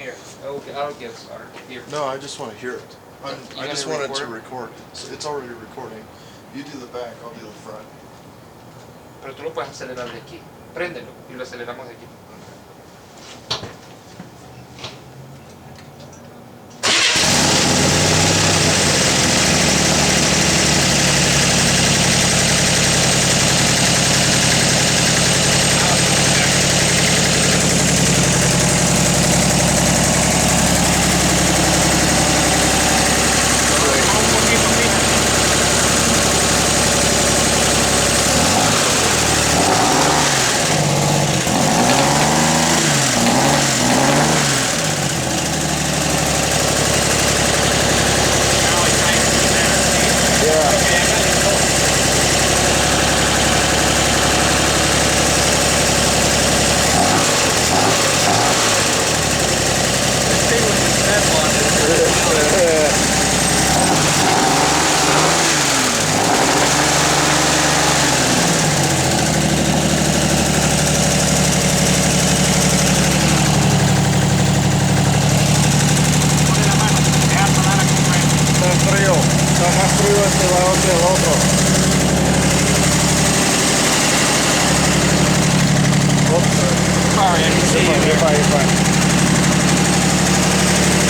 Here, I'll get started. Here. No, I just want to hear it. I just want it to record. It's already recording. You do the back, I'll do the front. Pero tú lo puedes acelerar de aquí. Préndelo y lo aceleramos de aquí. Está más frío este lado que el otro. Sorry, I can see you. You're fine.